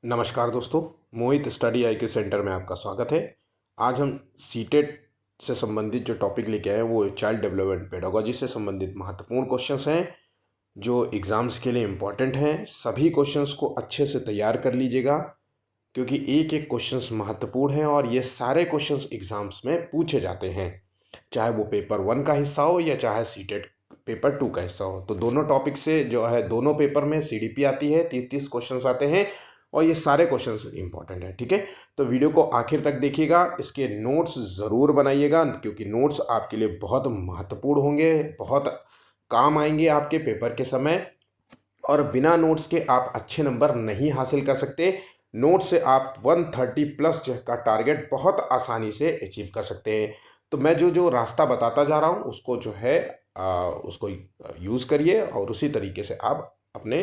नमस्कार दोस्तों, मोहित study IQ centre में आपका स्वागत है। आज हम सीटेट से संबंधित जो टॉपिक लेके आए हैं वो चाइल्ड डेवलपमेंट पेडागोजी से संबंधित महत्वपूर्ण क्वेश्चंस हैं जो एग्ज़ाम्स के लिए इम्पॉर्टेंट हैं। सभी क्वेश्चंस को अच्छे से तैयार कर लीजिएगा क्योंकि एक एक क्वेश्चंस महत्वपूर्ण हैं और ये सारे क्वेश्चंस एग्ज़ाम्स में पूछे जाते हैं, चाहे वो पेपर 1 का हिस्सा हो या चाहे सीटेट पेपर 2 का हिस्सा हो। तो दोनों टॉपिक से जो है दोनों पेपर में सीडीपी आती है, 30-30 क्वेश्चंस आते हैं और ये सारे क्वेश्चंस इंपॉर्टेंट है। ठीक है, तो वीडियो को आखिर तक देखिएगा, इसके नोट्स ज़रूर बनाइएगा क्योंकि नोट्स आपके लिए बहुत महत्वपूर्ण होंगे, बहुत काम आएंगे आपके पेपर के समय। और बिना नोट्स के आप अच्छे नंबर नहीं हासिल कर सकते। नोट से आप 130 प्लस का टारगेट बहुत आसानी से अचीव कर सकते हैं। तो मैं जो जो रास्ता बताता जा रहा हूँ उसको जो है उसको यूज़ करिए और उसी तरीके से आप अपने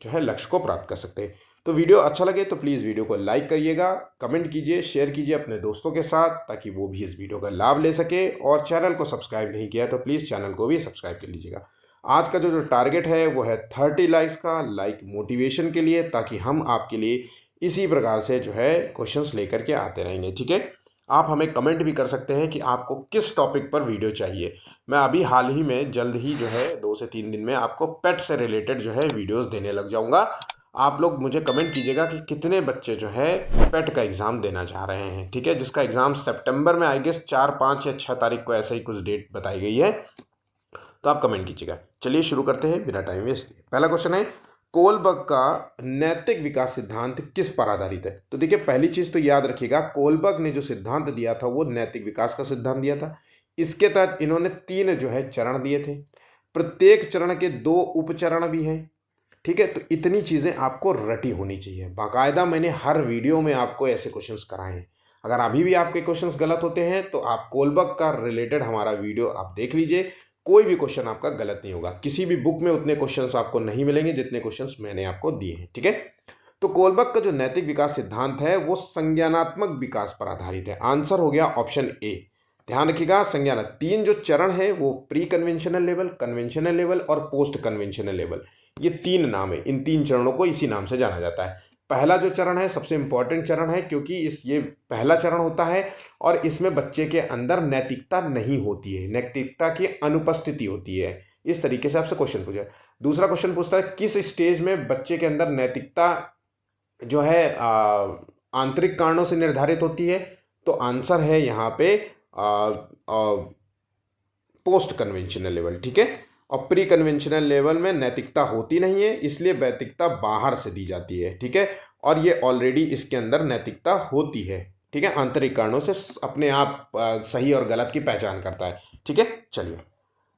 जो है लक्ष्य को प्राप्त कर सकते हैं। तो वीडियो अच्छा लगे तो प्लीज़ वीडियो को लाइक करिएगा, कमेंट कीजिए, शेयर कीजिए अपने दोस्तों के साथ ताकि वो भी इस वीडियो का लाभ ले सके। और चैनल को सब्सक्राइब नहीं किया तो प्लीज़ चैनल को भी सब्सक्राइब कर लीजिएगा। आज का जो टारगेट है वो है 30 लाइक्स का, लाइक मोटिवेशन के लिए, ताकि हम आपके लिए इसी प्रकार से जो है क्वेश्चंस लेकर के आते रहेंगे। ठीक है, आप हमें कमेंट भी कर सकते हैं कि आपको किस टॉपिक पर वीडियो चाहिए। मैं अभी हाल ही में जल्द ही जो है 2 से 3 दिन में आपको पेट से रिलेटेड जो है वीडियोस देने लग जाऊंगा। आप लोग मुझे कमेंट कीजिएगा कि कितने बच्चे जो है पेट का एग्ज़ाम देना चाह रहे हैं। ठीक है, जिसका एग्ज़ाम सितंबर में आई गेस 4, 5 या 6 तारीख को ऐसा ही कुछ डेट बताई गई है, तो आप कमेंट कीजिएगा। चलिए शुरू करते हैं बिना टाइम वेस्ट किए। पहला क्वेश्चन है, कोलबर्ग का नैतिक विकास सिद्धांत किस पर आधारित है? तो देखिए, पहली चीज तो याद रखिएगा, कोलबर्ग ने जो सिद्धांत दिया था वो नैतिक विकास का सिद्धांत दिया था। इसके तहत इन्होंने 3 जो है चरण दिए थे, प्रत्येक चरण के 2 उपचरण भी हैं। ठीक है, तो इतनी चीजें आपको रटी होनी चाहिए। बाकायदा मैंने हर वीडियो में आपको ऐसे क्वेश्चंस कराए हैं। अगर अभी भी आपके क्वेश्चंस गलत होते हैं तो आप कोलबर्ग का रिलेटेड हमारा वीडियो आप देख लीजिए, कोई भी क्वेश्चन आपका गलत नहीं होगा। किसी भी बुक में उतने क्वेश्चंस आपको नहीं मिलेंगे जितने क्वेश्चंस मैंने आपको दिए हैं। ठीक है, तो कोलबर्ग का जो नैतिक विकास सिद्धांत है वो संज्ञानात्मक विकास पर आधारित है। आंसर हो गया ऑप्शन ए। ध्यान रखिएगा, संज्ञान 3 जो चरण है वो pre conventional level, conventional level और पोस्ट कन्वेंशनल लेवल, ये 3 नाम है। इन 3 चरणों को इसी नाम से जाना जाता है। पहला जो चरण है सबसे इंपॉर्टेंट चरण है क्योंकि ये पहला चरण होता है और इसमें बच्चे के अंदर नैतिकता नहीं होती है, नैतिकता की अनुपस्थिति होती है। इस तरीके से आपसे क्वेश्चन पूछा। दूसरा क्वेश्चन पूछता है, किस स्टेज में बच्चे के अंदर नैतिकता जो है आंतरिक कारणों से निर्धारित होती है? तो आंसर है यहाँ पे पोस्ट कन्वेंशनल लेवल। ठीक है, और प्री कन्वेंशनल लेवल में नैतिकता होती नहीं है, इसलिए नैतिकता बाहर से दी जाती है। ठीक है, और ये ऑलरेडी इसके अंदर नैतिकता होती है। ठीक है, आंतरिक कारणों से अपने आप सही और गलत की पहचान करता है। ठीक है, चलिए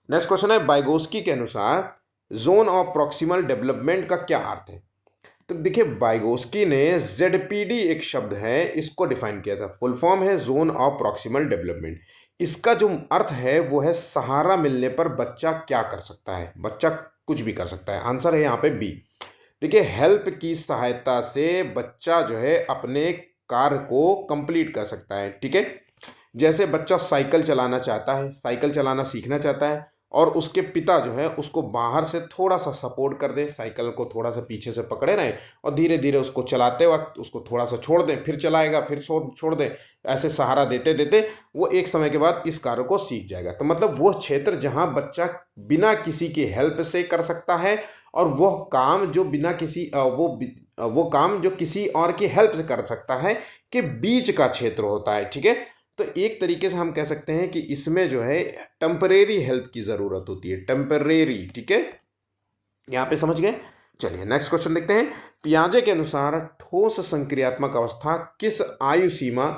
नेक्स्ट क्वेश्चन है, बाइगोस्की के अनुसार जोन ऑफ प्रॉक्सिमल डेवलपमेंट का क्या अर्थ है? तो देखिए, बाइगोस्की ने जेडपीडी एक शब्द है इसको डिफाइन किया था। फुल फॉर्म है जोन ऑफ प्रॉक्सिमल डेवलपमेंट। इसका जो अर्थ है वो है सहारा मिलने पर बच्चा क्या कर सकता है। बच्चा कुछ भी कर सकता है। आंसर है यहाँ पे बी। देखिए, हेल्प की सहायता से बच्चा जो है अपने कार्य को कंप्लीट कर सकता है। ठीक है, जैसे बच्चा साइकिल चलाना चाहता है, साइकिल चलाना सीखना चाहता है और उसके पिता जो है उसको बाहर से थोड़ा सा सपोर्ट कर दे, साइकिल को थोड़ा सा पीछे से पकड़े रहें और धीरे धीरे उसको चलाते वक्त उसको थोड़ा सा छोड़ दें, फिर चलाएगा, फिर छोड़ दें, ऐसे सहारा देते देते वो एक समय के बाद इस कार्य को सीख जाएगा। तो मतलब वो क्षेत्र जहाँ बच्चा बिना किसी की हेल्प से कर सकता है और वह काम जो बिना किसी वो काम जो किसी और की हेल्प से कर सकता है के बीच का क्षेत्र होता है। ठीक है, तो एक तरीके से हम कह सकते हैं कि इसमें जो है टेम्परेरी हेल्प की ज़रूरत होती है, टेम्परेरी। ठीक है, यहाँ पे समझ गए। चलिए नेक्स्ट क्वेश्चन देखते हैं, पियाजे के अनुसार ठोस संक्रियात्मक अवस्था किस आयु सीमा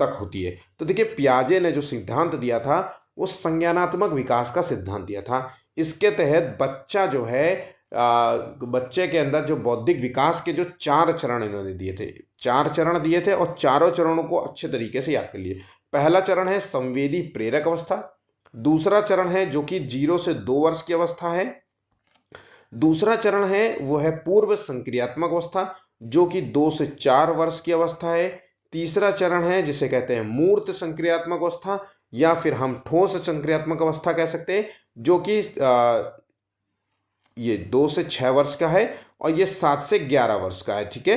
तक होती है? तो देखिए, पियाजे ने जो सिद्धांत दिया था वो संज्ञानात्मक विकास का सिद्धांत दिया था। इसके तहत बच्चा जो है बच्चे के अंदर जो बौद्धिक विकास के जो 4 चरण इन्होंने दिए थे, 4 चरण दिए थे और चारों चरणों को अच्छे तरीके से याद कर लिए। पहला चरण है संवेदी प्रेरक अवस्था, दूसरा चरण है जो कि 0 से 2 वर्ष की अवस्था है, दूसरा चरण है वो है पूर्व संक्रियात्मक अवस्था जो कि 2 से 4 वर्ष की अवस्था है, तीसरा चरण है जिसे कहते हैं मूर्त संक्रियात्मक अवस्था या फिर हम ठोस संक्रियात्मक अवस्था कह सकते हैं, जो कि ये 2 से 6 वर्ष का है और ये 7 से 11 वर्ष का है। ठीक है,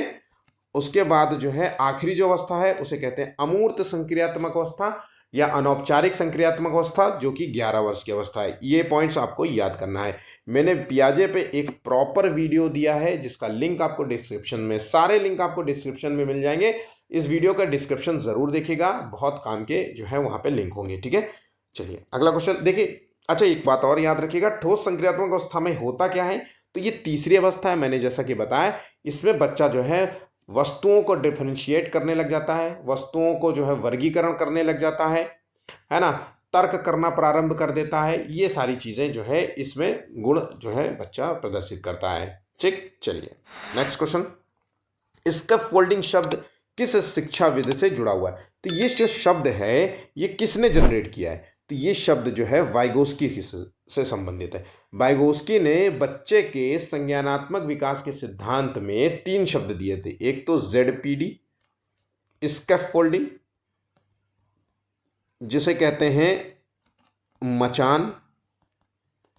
उसके बाद जो है आखिरी जो अवस्था है उसे कहते हैं अमूर्त संक्रियात्मक अवस्था या अनौपचारिक संक्रियात्मक अवस्था, जो कि 11 वर्ष की अवस्था है। ये पॉइंट्स आपको याद करना है। मैंने पियाजे पे एक प्रॉपर वीडियो दिया है जिसका लिंक आपको डिस्क्रिप्शन में, सारे लिंक आपको डिस्क्रिप्शन में मिल जाएंगे। इस वीडियो का डिस्क्रिप्शन जरूर देखिएगा, बहुत काम के जो है वहां पे लिंक होंगे। ठीक है, चलिए अगला क्वेश्चन देखिए। अच्छा, एक बात और याद रखिएगा, ठोस संक्रियात्मक अवस्था में होता क्या है, तो ये तीसरी अवस्था है। मैंने जैसा कि बताया, इसमें बच्चा जो है वस्तुओं को डिफरेंशिएट करने लग जाता है, वस्तुओं को जो है वर्गीकरण करने लग जाता है ना, तर्क करना प्रारंभ कर देता है। ये सारी चीजें जो है इसमें गुण जो है बच्चा प्रदर्शित करता है। ठीक, चलिए नेक्स्ट क्वेश्चन। स्कैफोल्डिंग शब्द किस शिक्षाविद से जुड़ा हुआ है, तो ये जो शब्द है ये किसने जनरेट किया है, तो ये शब्द जो है वाइगोस्की से संबंधित है। वाइगोस्की ने बच्चे के संज्ञानात्मक विकास के सिद्धांत में 3 शब्द दिए थे। एक तो ZPD, स्कैफोल्डिंग जिसे कहते हैं मचान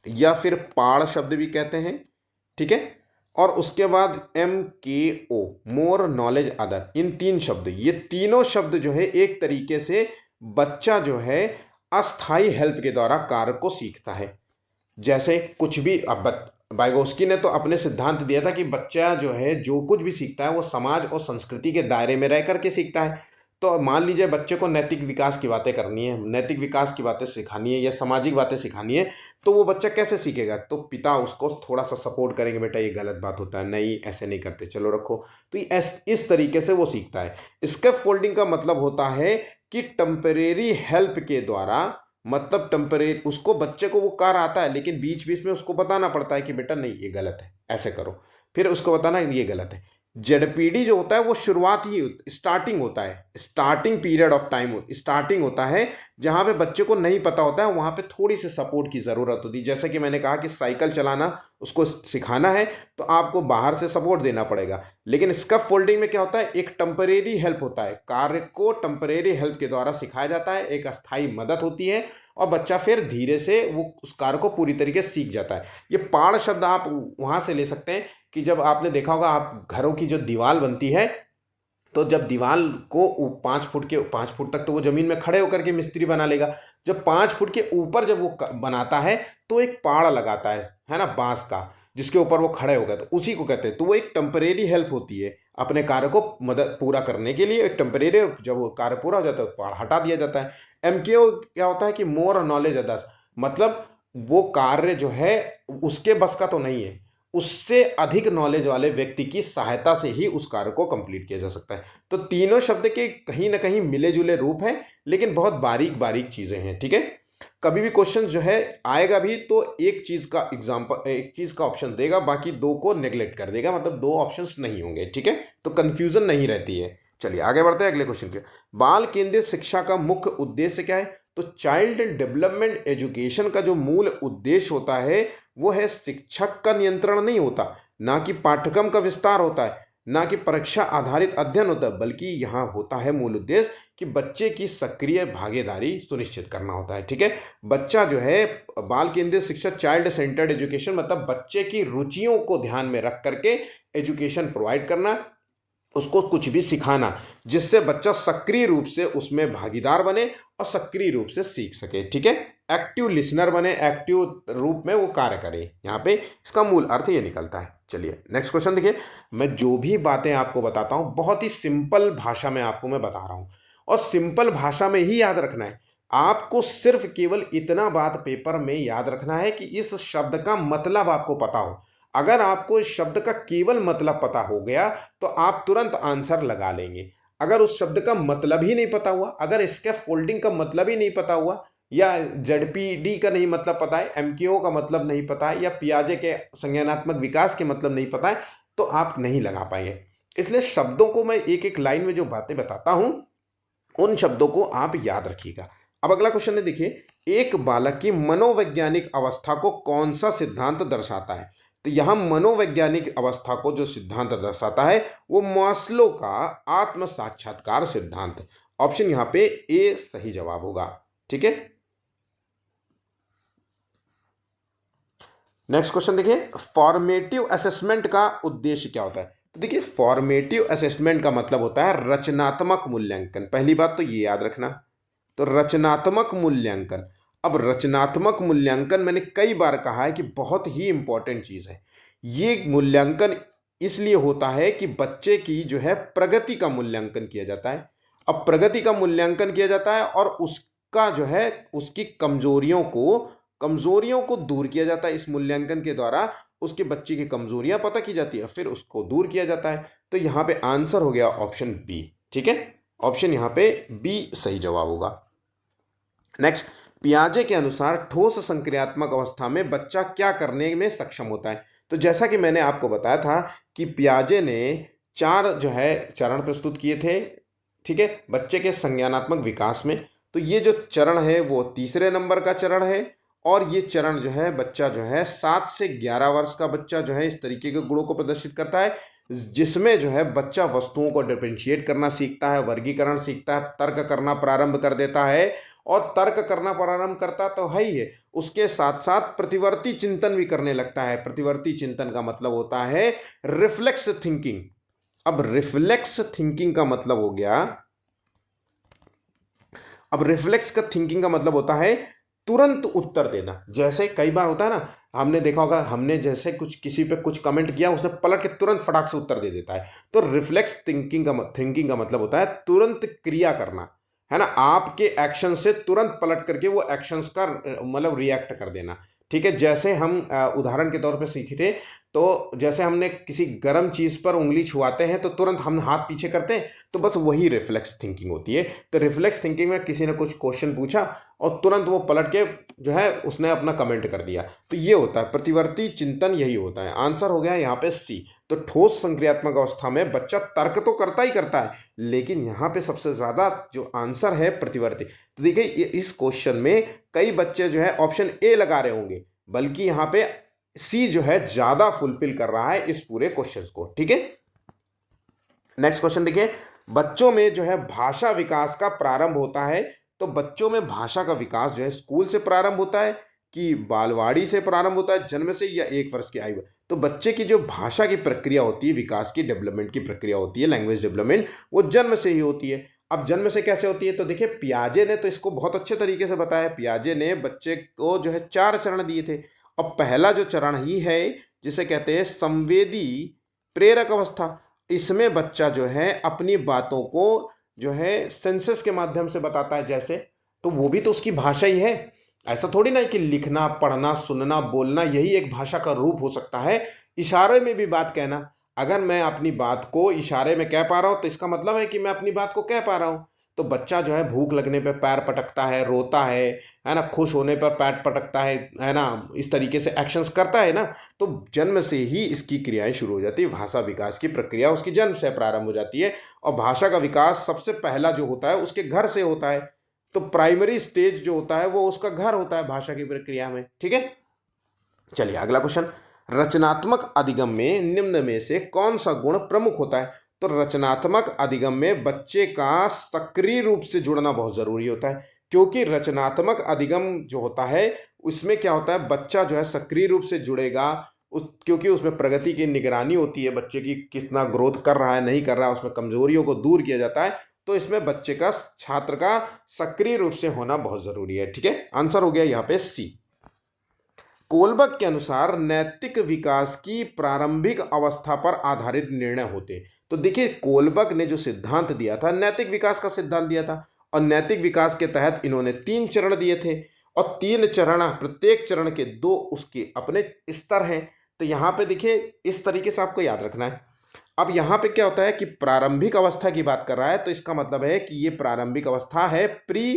या फिर पाड़ शब्द भी कहते हैं, ठीक है, और उसके बाद MKO, मोर नॉलेज अदर। इन 3 शब्द, ये तीनों शब्द जो है एक तरीके से बच्चा जो है अस्थाई हेल्प के द्वारा कार्य को सीखता है। जैसे कुछ भी, अब वाइगोस्की ने तो अपने सिद्धांत दिया था कि बच्चा जो है जो कुछ भी सीखता है वो समाज और संस्कृति के दायरे में रह करके सीखता है। तो मान लीजिए बच्चे को नैतिक विकास की बातें करनी है, नैतिक विकास की बातें सिखानी है या सामाजिक बातें सिखानी है, तो वो बच्चा कैसे सीखेगा, तो पिता उसको थोड़ा सा सपोर्ट करेंगे, बेटा ये गलत बात होता है, नहीं ऐसे नहीं करते, चलो रखो। तो इस तरीके से वो सीखता है। स्कैफोल्डिंग का मतलब होता है कि टेम्परेरी हेल्प के द्वारा, मतलब टेम्परेरी, उसको बच्चे को वो कार्य आता है लेकिन बीच बीच में उसको बताना पड़ता है कि बेटा नहीं ये गलत है, ऐसे करो, फिर उसको बताना ये गलत है। ZPD जो होता है वो शुरुआत ही, स्टार्टिंग होता है, starting period of time, starting होता है जहां पे बच्चे को नहीं पता होता है, वहां पे थोड़ी सी सपोर्ट की जरूरत होती है। जैसे कि मैंने कहा कि साइकिल चलाना उसको सिखाना है तो आपको बाहर से सपोर्ट देना पड़ेगा, लेकिन स्कैफोल्डिंग में क्या होता है, एक टेम्परेरी हेल्प होता है, कार्य को टेम्परेरी हेल्प के द्वारा सिखाया जाता है, एक अस्थायी मदद होती है और बच्चा फिर धीरे से वो उस कार्य को पूरी तरीके से सीख जाता है। ये पाड़ शब्द आप वहां से ले सकते हैं कि जब आपने देखा होगा, आप घरों की जो दीवार बनती है, तो जब दीवार को 5 फुट तक तो वो जमीन में खड़े होकर के मिस्त्री बना लेगा, जब 5 फुट के ऊपर जब वो बनाता है तो एक पाड़ लगाता है ना, बांस का, जिसके ऊपर वो खड़े हो गए, तो उसी को कहते हैं। तो वो एक टेम्परेरी हेल्प होती है अपने कार्य को मदद पूरा करने के लिए, एक टेम्परेरी, जब वो कार्य पूरा हो जाता है तो पाड़ हटा दिया जाता है। MKO क्या होता है कि मोर नॉलेज अदर्स, मतलब वो कार्य जो है उसके बस का तो नहीं है, उससे अधिक नॉलेज वाले व्यक्ति की सहायता से ही उस कार्य को कंप्लीट किया जा सकता है। तो तीनों शब्द के कहीं ना कहीं मिले जुले रूप हैं, लेकिन बहुत बारीक बारीक चीजें हैं। ठीक है, कभी भी क्वेश्चन जो है आएगा भी तो एक चीज का एग्जांपल, एक चीज का ऑप्शन देगा, बाकी 2 को नेग्लेक्ट कर देगा, मतलब 2 ऑप्शंस नहीं होंगे। ठीक है, तो कंफ्यूजन नहीं रहती है। चलिए आगे बढ़ते हैं अगले क्वेश्चन के। बाल केंद्रित शिक्षा का मुख्य उद्देश्य क्या है, तो चाइल्ड डेवलपमेंट एजुकेशन का जो मूल उद्देश्य होता है वो है शिक्षक का नियंत्रण नहीं होता, ना कि पाठ्यक्रम का विस्तार होता है, ना कि परीक्षा आधारित अध्ययन होता है, बल्कि यहाँ होता है मूल उद्देश्य कि बच्चे की सक्रिय भागीदारी सुनिश्चित करना होता है। ठीक है, बच्चा जो है, बाल केंद्रित शिक्षा, चाइल्ड सेंटर्ड एजुकेशन, मतलब बच्चे की रुचियों को ध्यान में रख करके एजुकेशन प्रोवाइड करना, उसको कुछ भी सिखाना जिससे बच्चा सक्रिय रूप से उसमें भागीदार बने और सक्रिय रूप से सीख सके। ठीक है, एक्टिव लिसनर बने, एक्टिव रूप में वो कार्य करे, यहाँ पे इसका मूल अर्थ ये निकलता है। चलिए नेक्स्ट क्वेश्चन देखिए। मैं जो भी बातें आपको बताता हूँ बहुत ही सिंपल भाषा में आपको मैं बता रहा हूँ, और सिंपल भाषा में ही याद रखना है। आपको सिर्फ केवल इतना बात पेपर में याद रखना है कि इस शब्द का मतलब आपको पता हो। अगर आपको इस शब्द का केवल मतलब पता हो गया तो आप तुरंत आंसर लगा लेंगे। अगर उस शब्द का मतलब ही नहीं पता हुआ, अगर इसके फोल्डिंग का मतलब ही नहीं पता हुआ, या ZPD का नहीं मतलब पता है, MKO का मतलब नहीं पता है, या पियाजे के संज्ञानात्मक विकास के मतलब नहीं पता है, तो आप नहीं लगा पाएंगे। इसलिए शब्दों को मैं एक एक लाइन में जो बातें बताता हूं उन शब्दों को आप याद रखिएगा। अब अगला क्वेश्चन है, देखिए, एक बालक की मनोवैज्ञानिक अवस्था को कौन सा सिद्धांत दर्शाता है, तो यहां मनोवैज्ञानिक अवस्था को जो सिद्धांत दर्शाता है वो मास्लो का आत्म साक्षात्कार सिद्धांत। ऑप्शन यहां पे ए सही जवाब होगा। ठीक है, नेक्स्ट क्वेश्चन देखिए, फॉर्मेटिव असेसमेंट का उद्देश्य क्या होता है, तो देखिए फॉर्मेटिव असेसमेंट का मतलब होता है रचनात्मक मूल्यांकन। पहली बात तो ये याद रखना। तो रचनात्मक मूल्यांकन, अब रचनात्मक मूल्यांकन मैंने कई बार कहा है कि बहुत ही इंपॉर्टेंट चीज है। ये मूल्यांकन इसलिए होता है कि बच्चे की जो है प्रगति का मूल्यांकन किया जाता है। अब प्रगति का मूल्यांकन किया जाता है और उसका जो है उसकी कमजोरियों को दूर किया जाता है। इस मूल्यांकन के द्वारा उसके बच्चे की कमजोरियां पता की जाती है, फिर उसको दूर किया जाता है। तो यहां पे आंसर हो गया ऑप्शन बी। ठीक है, ऑप्शन यहां पे बी सही जवाब होगा। नेक्स्ट, पियाजे के अनुसार ठोस संक्रियात्मक अवस्था में बच्चा क्या करने में सक्षम होता है। तो जैसा कि मैंने आपको बताया था कि पियाजे ने 4 जो है चरण प्रस्तुत किए थे, ठीक है, बच्चे के संज्ञानात्मक विकास में। तो ये जो चरण है वो तीसरे नंबर का चरण है, और ये चरण जो है बच्चा जो है 7 से 11 वर्ष का बच्चा जो है इस तरीके के गुणों को प्रदर्शित करता है, जिसमें जो है बच्चा वस्तुओं को डिफरेंशिएट करना सीखता है, वर्गीकरण सीखता है, तर्क करना प्रारंभ कर देता है। और तर्क करना प्रारंभ करता तो है ही है, उसके साथ साथ प्रतिवर्ती चिंतन भी करने लगता है। प्रतिवर्ती चिंतन का मतलब होता है रिफ्लेक्स थिंकिंग। अब रिफ्लेक्स थिंकिंग का मतलब हो गया, अब रिफ्लेक्स का थिंकिंग का मतलब होता है तुरंत उत्तर देना। जैसे कई बार होता है ना, हमने देखा होगा, हमने जैसे कुछ किसी पे कुछ कमेंट किया, उसने पलट के तुरंत फटाक से उत्तर दे देता है। तो रिफ्लेक्स थिंकिंग का मतलब होता है तुरंत क्रिया करना, है ना, आपके एक्शन से तुरंत पलट करके वो एक्शंस का मतलब रिएक्ट कर देना। ठीक है, जैसे हम उदाहरण के तौर पे सीखे थे, तो जैसे हमने किसी गर्म चीज पर उंगली छुआते हैं तो तुरंत हम हाथ पीछे करते हैं, तो बस वही रिफ्लेक्स थिंकिंग होती है। तो रिफ्लेक्स थिंकिंग में किसी ने कुछ क्वेश्चन पूछा और तुरंत वो पलट के जो है उसने अपना कमेंट कर दिया, तो ये होता है प्रतिवर्ती चिंतन, यही होता है। आंसर हो गया यहाँ पे सी। तो ठोस संक्रियात्मक अवस्था में बच्चा तर्क तो करता ही करता है, लेकिन यहाँ पे सबसे ज्यादा जो आंसर है प्रतिवर्ती। तो देखिए इस क्वेश्चन में कई बच्चे जो है ऑप्शन ए लगा रहे होंगे, बल्कि यहाँ पे सी जो है ज्यादा फुलफिल कर रहा है इस पूरे क्वेश्चन को। ठीक है, नेक्स्ट क्वेश्चन देखिए, बच्चों में जो है भाषा विकास का प्रारंभ होता है। तो बच्चों में भाषा का विकास जो है स्कूल से प्रारंभ होता है कि बालवाड़ी से प्रारंभ होता है, जन्म से, या 1 वर्ष की आयु में। तो बच्चे की जो भाषा की प्रक्रिया होती है, विकास की, डेवलपमेंट की प्रक्रिया होती है, लैंग्वेज डेवलपमेंट, वो जन्म से ही होती है। अब जन्म से कैसे होती है, तो देखिए पियाजे ने तो इसको बहुत अच्छे तरीके से बताया। पियाजे ने बच्चे को जो है 4 चरण दिए थे, और पहला जो चरण ही है जिसे कहते हैं संवेदी प्रेरक अवस्था। इसमें बच्चा जो है अपनी बातों को जो है सेंसेस के माध्यम से बताता है, जैसे, तो वो भी तो उसकी भाषा ही है। ऐसा थोड़ी ना है कि लिखना, पढ़ना, सुनना, बोलना यही एक भाषा का रूप हो सकता है। इशारे में भी बात कहना, अगर मैं अपनी बात को इशारे में कह पा रहा हूं तो इसका मतलब है कि मैं अपनी बात को कह पा रहा हूं। तो बच्चा जो है भूख लगने पे पैर पटकता है, रोता है ना, खुश होने पर पैर पटकता है ना, इस तरीके से एक्शंस करता है ना। तो जन्म से ही इसकी क्रियाएं शुरू हो जाती है। भाषा विकास की प्रक्रिया उसकी जन्म से प्रारंभ हो जाती है, और भाषा का विकास सबसे पहला जो होता है उसके घर से होता है। तो प्राइमरी स्टेज जो होता है वो उसका घर होता है भाषा की प्रक्रिया में। ठीक है, चलिए अगला क्वेश्चन, रचनात्मक अधिगम में निम्न में से कौन सा गुण प्रमुख होता है। तो रचनात्मक अधिगम में बच्चे का सक्रिय रूप से जुड़ना बहुत जरूरी होता है, क्योंकि रचनात्मक अधिगम जो होता है उसमें क्या होता है, बच्चा जो है सक्रिय रूप से जुड़ेगा, क्योंकि उसमें प्रगति की निगरानी होती है, बच्चे की कितना ग्रोथ कर रहा है, नहीं कर रहा है, उसमें कमजोरियों को दूर किया जाता है। तो इसमें बच्चे का, छात्र का सक्रिय रूप से होना बहुत जरूरी है। ठीक है, आंसर हो गया यहाँ पे सी। कोलबर्ग के अनुसार नैतिक विकास की प्रारंभिक अवस्था पर आधारित निर्णय होते हैं। तो देखिए कोलबर्ग ने जो सिद्धांत दिया था, नैतिक विकास का सिद्धांत दिया था, और नैतिक विकास के तहत इन्होंने 3 चरण दिए थे, और 3 चरण, प्रत्येक चरण के 2 उसके अपने स्तर हैं। तो यहाँ पे देखिए इस तरीके से आपको याद रखना है। अब यहाँ पे क्या होता है कि प्रारंभिक अवस्था की बात कर रहा है, तो इसका मतलब है कि ये प्रारंभिक अवस्था है प्री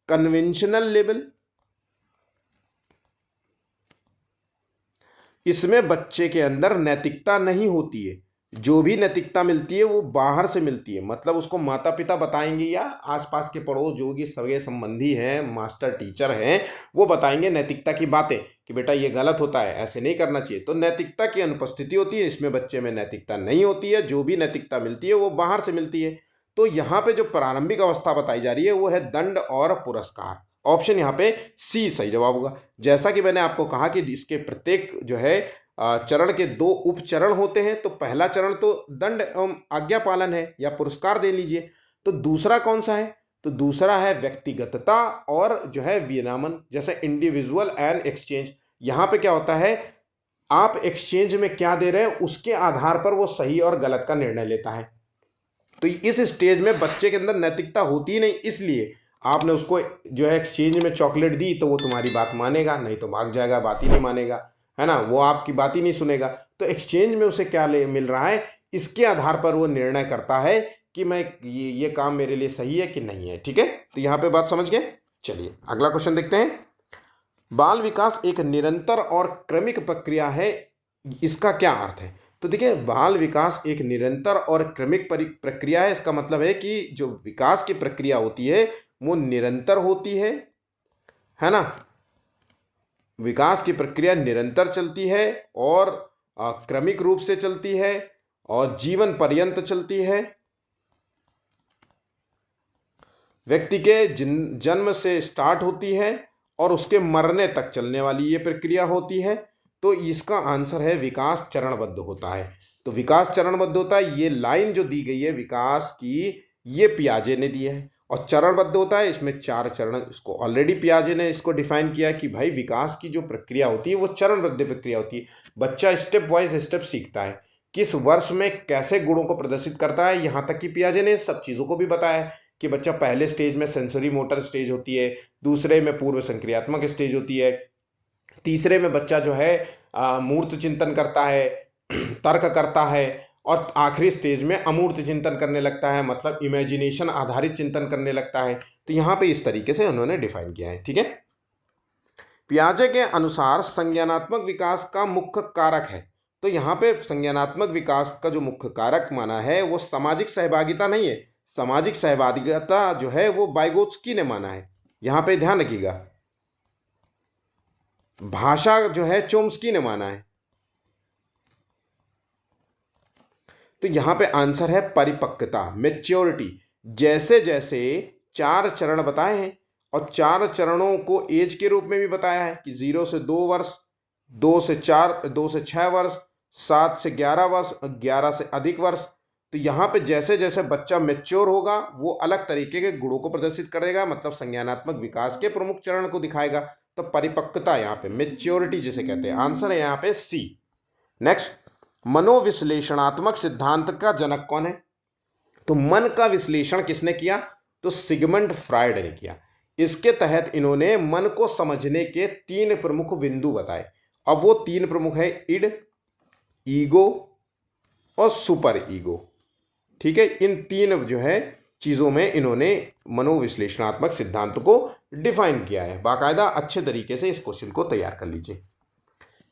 कन्वेंशनल लेवल। इसमें बच्चे के अंदर नैतिकता नहीं होती है, जो भी नैतिकता मिलती है वो बाहर से मिलती है। मतलब उसको माता पिता बताएंगे, या आसपास के पड़ोस जो भी सगे संबंधी हैं, मास्टर टीचर हैं, वो बताएंगे नैतिकता की बातें कि बेटा ये गलत होता है, ऐसे नहीं करना चाहिए। तो नैतिकता की अनुपस्थिति होती है, इसमें बच्चे में नैतिकता नहीं होती है। जो भी नैतिकता मिलती है वो बाहर से मिलती है। तो यहाँ पे जो प्रारंभिक अवस्था बताई जा रही है वो है दंड और पुरस्कार। ऑप्शन यहाँ पे सी सही जवाब होगा। जैसा कि मैंने आपको कहा कि इसके प्रत्येक जो है चरण के दो उप चरण होते हैं। तो पहला चरण तो दंड एवं आज्ञा पालन है या पुरस्कार दे लीजिए। तो दूसरा कौन सा है? तो दूसरा है व्यक्तिगतता और जो है विरामन, जैसे इंडिविजुअल एंड एक्सचेंज। यहां पे क्या होता है, आप एक्सचेंज में क्या दे रहे हैं उसके आधार पर वो सही और गलत का निर्णय लेता है। तो इस स्टेज में बच्चे के अंदर नैतिकता होती ही नहीं, इसलिए आपने उसको जो है एक्सचेंज में चॉकलेट दी तो वो तुम्हारी बात मानेगा, नहीं तो भाग जाएगा, बात ही नहीं मानेगा, है ना, वो आपकी बात ही नहीं सुनेगा। तो एक्सचेंज में उसे क्या मिल रहा है, इसके आधार पर वो निर्णय करता है कि मैं ये काम मेरे लिए सही है कि नहीं है। ठीक है, तो यहाँ पे बात समझ गए। चलिए अगला क्वेश्चन देखते हैं। बाल विकास एक निरंतर और क्रमिक प्रक्रिया है, इसका क्या अर्थ है? तो देखिए, बाल विकास एक निरंतर और क्रमिक प्रक्रिया है। इसका मतलब है कि जो विकास की प्रक्रिया होती है वो निरंतर होती है ना। विकास की प्रक्रिया निरंतर चलती है और क्रमिक रूप से चलती है और जीवन पर्यंत चलती है। व्यक्ति के जन्म से स्टार्ट होती है और उसके मरने तक चलने वाली ये प्रक्रिया होती है। तो इसका आंसर है विकास चरणबद्ध होता है। तो विकास चरणबद्ध होता है, ये लाइन जो दी गई है विकास की, ये पियाजे ने दी है। और चरणबद्ध होता है, इसमें 4 चरण, इसको ऑलरेडी पियाजे ने इसको डिफाइन किया कि भाई विकास की जो प्रक्रिया होती है वो चरणबद्ध प्रक्रिया होती है। बच्चा स्टेप वाइज स्टेप सीखता है, किस वर्ष में कैसे गुणों को प्रदर्शित करता है, यहाँ तक कि पियाजे ने सब चीज़ों को भी बताया है कि बच्चा पहले स्टेज में सेंसरी मोटर स्टेज होती है, दूसरे में पूर्व संक्रियात्मक स्टेज होती है, तीसरे में बच्चा जो है मूर्त चिंतन करता है, तर्क करता है, और आखिरी स्टेज में अमूर्त चिंतन करने लगता है, मतलब इमेजिनेशन आधारित चिंतन करने लगता है। तो यहाँ पे इस तरीके से उन्होंने डिफाइन किया है। ठीक है, पियाजे के अनुसार संज्ञानात्मक विकास का मुख्य कारक है। तो यहाँ पे संज्ञानात्मक विकास का जो मुख्य कारक माना है वो सामाजिक सहभागिता नहीं है। सामाजिक सहभागिता जो है वो वाइगोत्स्की ने माना है, यहां पे ध्यान रखिएगा। भाषा जो है चोम्स्की ने माना है। तो यहां पे आंसर है परिपक्वता, मैच्योरिटी। जैसे जैसे 4 चरण बताए हैं और 4 चरणों को एज के रूप में भी बताया है कि 0 से 2 वर्ष, 2 से 4, 2 से 6 वर्ष, 7 से 11 वर्ष, 11 से अधिक वर्ष। तो यहाँ पे जैसे जैसे बच्चा मैच्योर होगा वो अलग तरीके के गुणों को प्रदर्शित करेगा, मतलब संज्ञानात्मक विकास के प्रमुख चरण को दिखाएगा। तो परिपक्वता यहाँ पे मैच्योरिटी जिसे कहते हैं, आंसर है यहाँ पे सी। नेक्स्ट, मनोविश्लेषणात्मक सिद्धांत का जनक कौन है? तो मन का विश्लेषण किसने किया? तो सिगमंड फ्रायड ने किया। इसके तहत इन्होंने मन को समझने के 3 प्रमुख बिंदु बताए। अब वो 3 प्रमुख है, इड, ईगो और सुपर ईगो। ठीक है, इन 3 जो है चीज़ों में इन्होंने मनोविश्लेषणात्मक सिद्धांत को डिफाइन किया है। बाकायदा अच्छे तरीके से इस क्वेश्चन को तैयार कर लीजिए।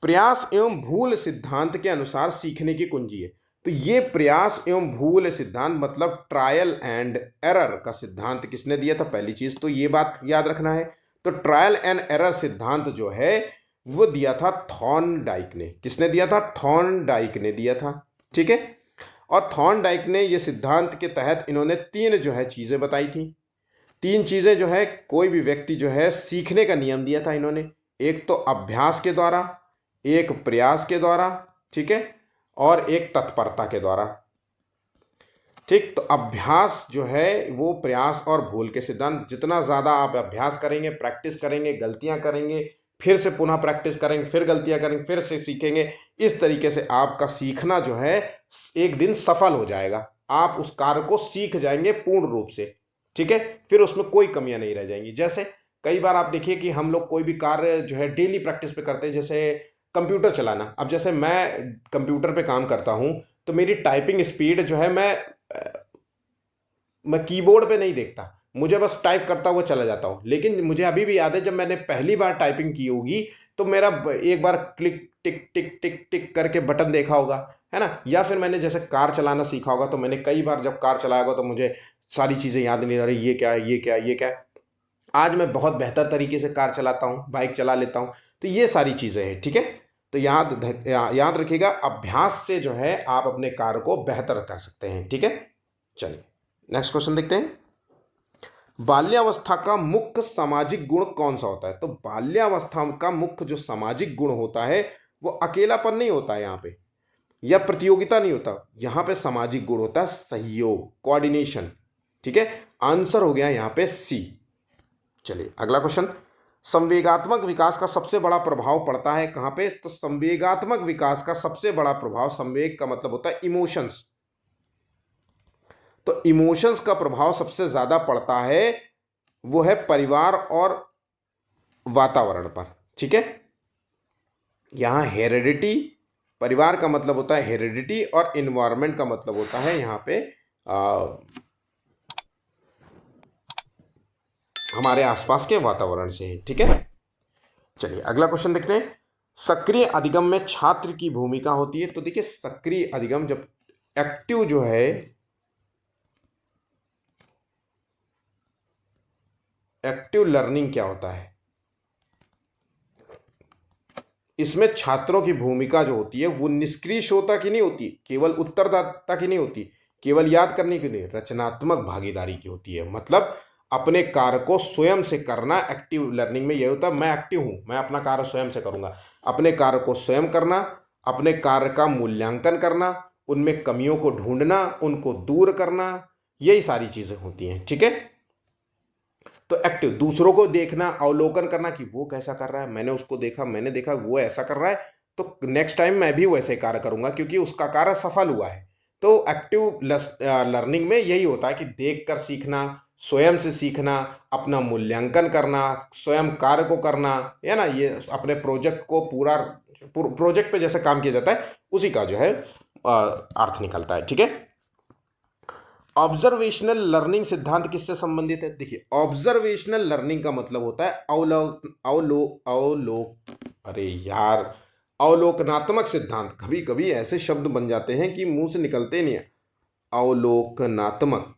प्रयास एवं भूल सिद्धांत के अनुसार सीखने की कुंजी है। तो ये प्रयास एवं भूल सिद्धांत मतलब ट्रायल एंड एरर का सिद्धांत किसने दिया था? पहली चीज तो ये बात याद रखना है। तो ट्रायल एंड एरर सिद्धांत जो है वो दिया था थॉर्नडाइक ने। किसने दिया था? थॉर्नडाइक ने दिया था। ठीक है, और थॉर्नडाइक ने ये सिद्धांत के तहत इन्होंने 3 जो है चीजें बताई थी। 3 चीजें जो है कोई भी व्यक्ति जो है सीखने का नियम दिया था इन्होंने। एक तो अभ्यास के द्वारा, एक प्रयास के द्वारा, ठीक है, और एक तत्परता के द्वारा। ठीक, तो अभ्यास जो है वो प्रयास और भूल के सिद्धांत, जितना ज़्यादा आप अभ्यास करेंगे, प्रैक्टिस करेंगे, गलतियां करेंगे, फिर से पुनः प्रैक्टिस करेंगे, फिर गलतियां करेंगे, फिर से सीखेंगे, इस तरीके से आपका सीखना जो है एक दिन सफल हो जाएगा। आप उस कार्य को सीख जाएंगे पूर्ण रूप से। ठीक है, फिर उसमें कोई कमियां नहीं रह जाएंगी। जैसे कई बार आप देखिए कि हम लोग कोई भी कार्य जो है डेली प्रैक्टिस पे करते हैं, जैसे कंप्यूटर चलाना। अब जैसे मैं कंप्यूटर पे काम करता हूं तो मेरी टाइपिंग स्पीड जो है मैं कीबोर्ड पे नहीं देखता, मुझे बस टाइप करता हुआ चला जाता हूँ। लेकिन मुझे अभी भी याद है जब मैंने पहली बार टाइपिंग की होगी तो मेरा एक बार क्लिक टिक टिक टिक टिक करके बटन देखा होगा, है ना। या फिर मैंने जैसे कार चलाना सीखा होगा तो मैंने कई बार जब कार चलाया होगा तो मुझे सारी चीज़ें याद नहीं आ रही, ये क्या है, ये क्या है, ये क्या है। आज मैं बहुत बेहतर तरीके से कार चलाता हूँ, बाइक चला लेता हूँ। तो ये सारी चीज़ें हैं। ठीक है, तो याद रखिएगा, अभ्यास से जो है आप अपने कार्य को बेहतर कर सकते हैं। ठीक है, चलिए नेक्स्ट क्वेश्चन देखते हैं। बाल्यावस्था का मुख्य सामाजिक गुण कौन सा होता है? तो बाल्यावस्था का मुख्य जो सामाजिक गुण होता है वो अकेलापन नहीं होता है यहाँ पे, या प्रतियोगिता नहीं होता, यहाँ पे सामाजिक गुण होता है, सहयोग, कोऑर्डिनेशन। ठीक है, आंसर हो गया यहाँ पे सी। चलिए अगला क्वेश्चन, संवेगात्मक विकास का सबसे बड़ा प्रभाव पड़ता है कहाँ पे? तो संवेगात्मक विकास का सबसे बड़ा प्रभाव, संवेग का मतलब होता है इमोशंस, तो इमोशंस का प्रभाव सबसे ज्यादा पड़ता है वो है परिवार और वातावरण पर। ठीक है, यहां हेरिडिटी, परिवार का मतलब होता है हेरिडिटी, और इन्वायरमेंट का मतलब होता है यहां पे हमारे आसपास के वातावरण से। ठीक है, चलिए अगला क्वेश्चन देखते हैं, सक्रिय अधिगम में छात्र की भूमिका होती है। तो देखिए सक्रिय अधिगम, जब एक्टिव जो है, एक्टिव लर्निंग क्या होता है, इसमें छात्रों की भूमिका जो होती है वो निष्क्रिय श्रोता की नहीं होती, केवल उत्तरदाता की नहीं होती, केवल याद करने की नहीं, रचनात्मक भागीदारी की होती है। मतलब अपने कार्य को स्वयं से करना। एक्टिव लर्निंग में यह होता है मैं एक्टिव हूं, मैं अपना कार्य स्वयं से करूंगा, अपने कार्य को स्वयं करना, अपने कार्य का मूल्यांकन करना, उनमें कमियों को ढूंढना, उनको दूर करना, यही सारी चीजें होती हैं। ठीक है, तो एक्टिव, दूसरों को देखना, अवलोकन करना कि वो कैसा कर रहा है, मैंने उसको देखा, मैंने देखा वो ऐसा कर रहा है, तो नेक्स्ट टाइम मैं भी वैसे कार्य करूंगा क्योंकि उसका कार्य सफल हुआ है। तो एक्टिव लर्निंग में यही होता है कि देखकर सीखना, स्वयं से सीखना, अपना मूल्यांकन करना, स्वयं कार्य को करना, है ना, ये अपने प्रोजेक्ट को पूरा, प्रोजेक्ट पे जैसे काम किया जाता है उसी का जो है अर्थ निकलता है। ठीक है, ऑब्जर्वेशनल लर्निंग सिद्धांत किससे संबंधित है? देखिए ऑब्जर्वेशनल लर्निंग का मतलब होता है अरे यार, अवलोकनात्मक सिद्धांत। कभी कभी ऐसे शब्द बन जाते हैं कि मुंह से निकलते नहीं है। अवलोकनात्मक,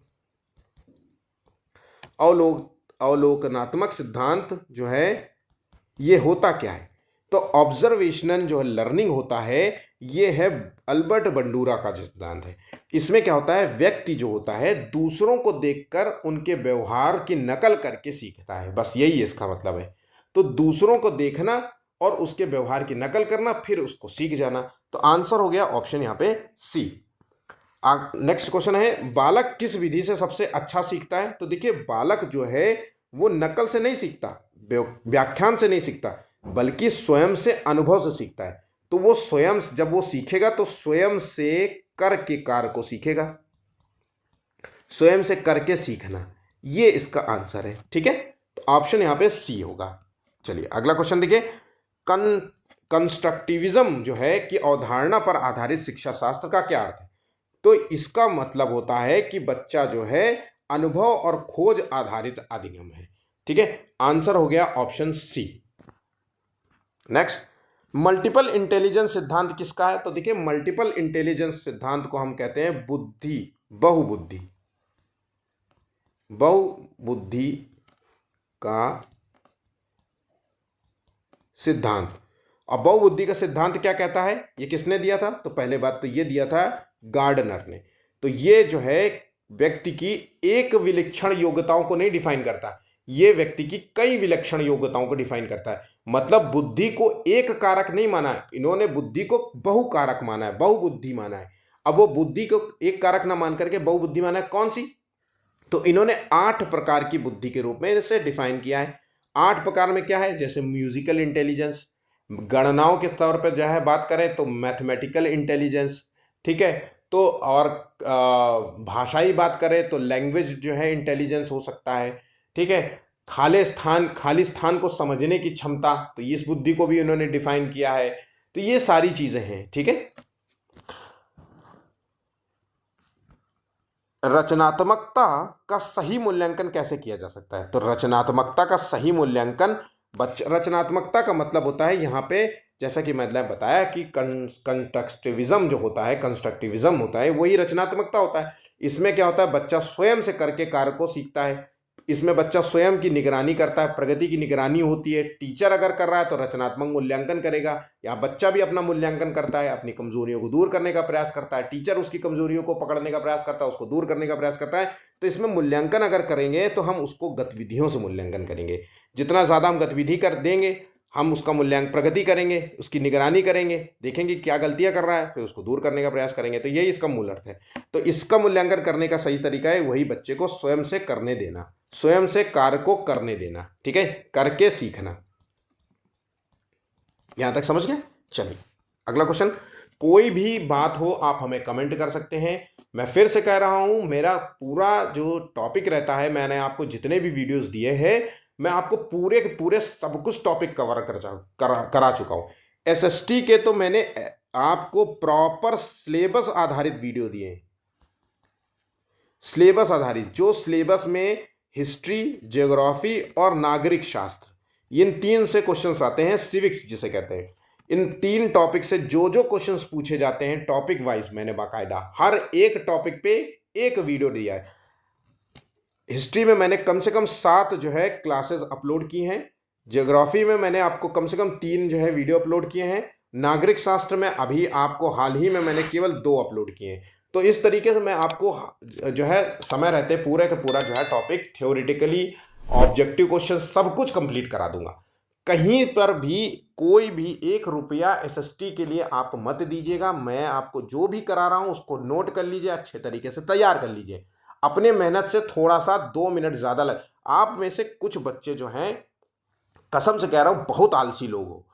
अवलोकनात्मक सिद्धांत जो है ये होता क्या है? तो ऑब्जर्वेशनल जो है लर्निंग होता है, ये है अल्बर्ट बंडूरा का सिद्धांत है। इसमें क्या होता है, व्यक्ति जो होता है दूसरों को देखकर उनके व्यवहार की नकल करके सीखता है, बस यही इसका मतलब है। तो दूसरों को देखना और उसके व्यवहार की नकल करना, फिर उसको सीख जाना। तो आंसर हो गया ऑप्शन यहाँ पे सी। नेक्स्ट क्वेश्चन है, बालक किस विधि से सबसे अच्छा सीखता है? तो देखिए बालक जो है वो नकल से नहीं सीखता, व्याख्यान से नहीं सीखता, बल्कि स्वयं से, अनुभव से सीखता है। तो वो स्वयं, जब वो सीखेगा तो स्वयं से करके कार्य को सीखेगा, स्वयं से करके सीखना, ये इसका आंसर है। ठीक है, तो ऑप्शन यहां पे सी होगा। चलिए अगला क्वेश्चन देखिए, कंस्ट्रक्टिविज्म जो है कि अवधारणा पर आधारित शिक्षा शास्त्र का क्या अर्थ है? तो इसका मतलब होता है कि बच्चा जो है अनुभव और खोज आधारित अधिगम है। ठीक है, आंसर हो गया option C. Next, multiple intelligence सिद्धांत किसका है? तो देखिए मल्टीपल इंटेलिजेंस सिद्धांत को हम कहते हैं बुद्धि, बहुबुद्धि, बहुबुद्धि का सिद्धांत। अब बहुबुद्धि का सिद्धांत क्या कहता है, ये किसने दिया था? तो पहले बात तो ये दिया था गार्डनर ने। तो ये जो है व्यक्ति की एक विलक्षण योग्यताओं को नहीं डिफाइन करता, ये व्यक्ति की कई विलक्षण योग्यताओं को डिफाइन करता है। मतलब बुद्धि को एक कारक नहीं माना है इन्होंने, बुद्धि को बहुकारक माना है, बहुबुद्धि माना है। अब वो बुद्धि को एक कारक ना मान करके बहुबुद्धि माना है, कौन सी? तो इन्होंने 8 प्रकार की बुद्धि के रूप में इसे डिफाइन किया है। 8 प्रकार में क्या है, जैसे म्यूजिकल इंटेलिजेंस, गणनाओं के तौर पर जो है बात करें तो मैथमेटिकल इंटेलिजेंस, ठीक है, तो और भाषाई बात करें तो लैंग्वेज जो है इंटेलिजेंस हो सकता है। ठीक है, खाली स्थान को समझने की क्षमता, तो इस बुद्धि को भी इन्होंने डिफाइन किया है। तो ये सारी चीजें हैं। ठीक है, रचनात्मकता का सही मूल्यांकन कैसे किया जा सकता है? तो रचनात्मकता का सही मूल्यांकन, रचनात्मकता का मतलब होता है यहाँ पे, जैसा कि मैंने बताया कि कंस्ट्रक्टिविज्म जो होता है, कंस्ट्रक्टिविज्म होता है वही रचनात्मकता होता है। इसमें क्या होता है, बच्चा स्वयं से करके कार्य को सीखता है, इसमें बच्चा स्वयं की निगरानी करता है, प्रगति की निगरानी होती है। टीचर अगर कर रहा है तो रचनात्मक मूल्यांकन करेगा, यहाँ बच्चा भी अपना मूल्यांकन करता है, अपनी कमजोरियों को दूर करने का प्रयास करता है, टीचर उसकी कमजोरियों को पकड़ने का प्रयास करता है, उसको दूर करने का प्रयास करता है। तो इसमें मूल्यांकन अगर करेंगे तो हम उसको गतिविधियों से मूल्यांकन करेंगे। जितना ज़्यादा हम गतिविधि कर देंगे हम उसका मूल्यांकन प्रगति करेंगे, उसकी निगरानी करेंगे, देखेंगे क्या गलतियां कर रहा है, फिर उसको दूर करने का प्रयास करेंगे। तो यही इसका मूल अर्थ है। तो इसका मूल्यांकन करने का सही तरीका है वही बच्चे को स्वयं से करने देना, स्वयं से कार्य को करने देना, ठीक है, करके सीखना। यहां तक समझ गए? चलिए अगला क्वेश्चन। कोई भी बात हो आप हमें कमेंट कर सकते हैं। मैं फिर से कह रहा हूं, मेरा पूरा जो टॉपिक रहता है, मैंने आपको जितने भी वीडियोस दिए हैं, मैं आपको पूरे के पूरे सब कुछ टॉपिक कवर करा चुका हूं। एसएसटी के तो मैंने आपको प्रॉपर सिलेबस आधारित वीडियो दिए हैं। सिलेबस आधारित, जो सिलेबस में हिस्ट्री, ज्योग्राफी और नागरिक शास्त्र, इन 3 से क्वेश्चंस आते हैं, सिविक्स जिसे कहते हैं। इन 3 टॉपिक से जो जो क्वेश्चंस पूछे जाते हैं टॉपिक वाइज, मैंने बाकायदा हर एक टॉपिक पे एक वीडियो दिया है। हिस्ट्री में मैंने कम से कम 7 जो है क्लासेस अपलोड की हैं। ज्योग्राफी में मैंने आपको कम से कम 3 जो है वीडियो अपलोड किए हैं। नागरिक शास्त्र में अभी आपको हाल ही में मैंने केवल 2 अपलोड किए हैं। तो इस तरीके से मैं आपको जो है समय रहते पूरे का पूरा जो है टॉपिक थ्योरेटिकली, ऑब्जेक्टिव क्वेश्चन सब कुछ कंप्लीट करा दूंगा। कहीं पर भी कोई भी 1 रुपया एसएसटी के लिए आप मत दीजिएगा। मैं आपको जो भी करा रहा हूं उसको नोट कर लीजिए, अच्छे तरीके से तैयार कर लीजिए। अपने मेहनत से थोड़ा सा 2 मिनट ज्यादा लग। आप में से कुछ बच्चे जो हैं, कसम से कह रहा हूं, बहुत आलसी लोग हो।